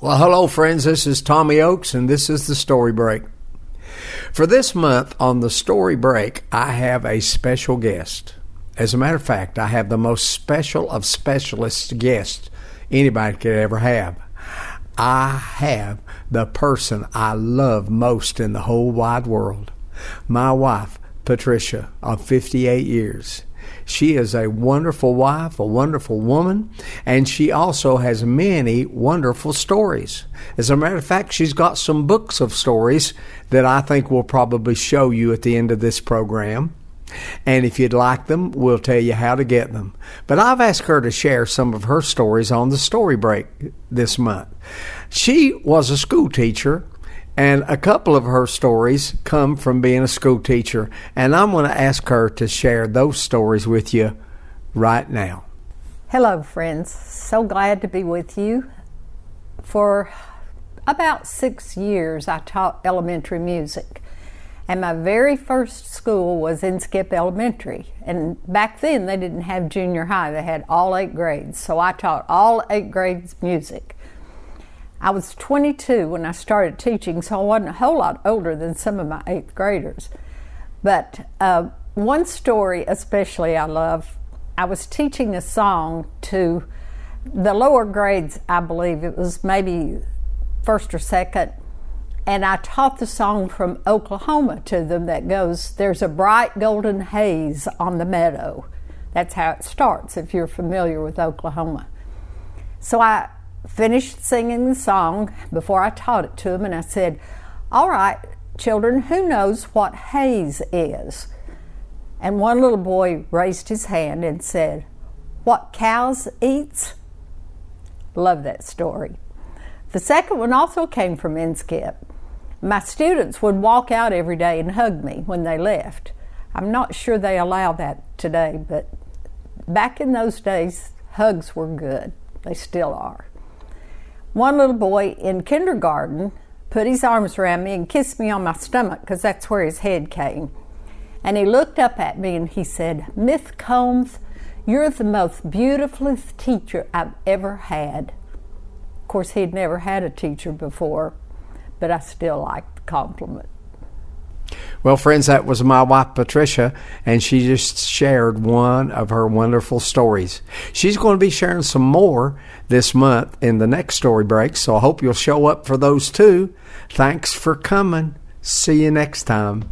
Well, hello, friends. This is Tommy Oakes, and this is the Story Break. For this month on the Story Break, I have a special guest. As a matter of fact, I have the most special of specialist guests anybody could ever have. I have the person I love most in the whole wide world. My wife, Patricia, of 58 years. She is a wonderful wife, a wonderful woman, and she also has many wonderful stories. As a matter of fact, she's got some books of stories that I think we'll probably show you at the end of this program. And if you'd like them, we'll tell you how to get them. But I've asked her to share some of her stories on the Story Break this month. She was a school teacher, and a couple of her stories come from being a school teacher. And I'm going to ask her to share those stories with you right now. Hello, friends. So glad to be with you. For about 6 years, I taught elementary music. And my very first school was in Skip Elementary. And back then, they didn't have junior high. They had all 8 grades. So I taught all 8 grades music. I was 22 when I started teaching, so I wasn't a whole lot older than some of my 8th graders. But one story especially I love, I was teaching a song to the lower grades, I believe. It was maybe first or second. And I taught the song from Oklahoma to them that goes, "There's a bright golden haze on the meadow." That's how it starts, if you're familiar with Oklahoma. So I finished singing the song before I taught it to them, and I said, "All right, children, who knows what haze is?" And one little boy raised his hand and said, "What cows eats?" Love that story. The second one also came from Inskip. My students would walk out every day and hug me when they left. I'm not sure they allow that today, but back in those days, hugs were good. They still are. One little boy in kindergarten put his arms around me and kissed me on my stomach because that's where his head came. And he looked up at me and he said, "Miss Combs, you're the most beautiful teacher I've ever had." Of course, he'd never had a teacher before, but I still liked the compliment. Well, friends, that was my wife, Patricia, and she just shared one of her wonderful stories. She's going to be sharing some more this month in the next Story Break, so I hope you'll show up for those too. Thanks for coming. See you next time.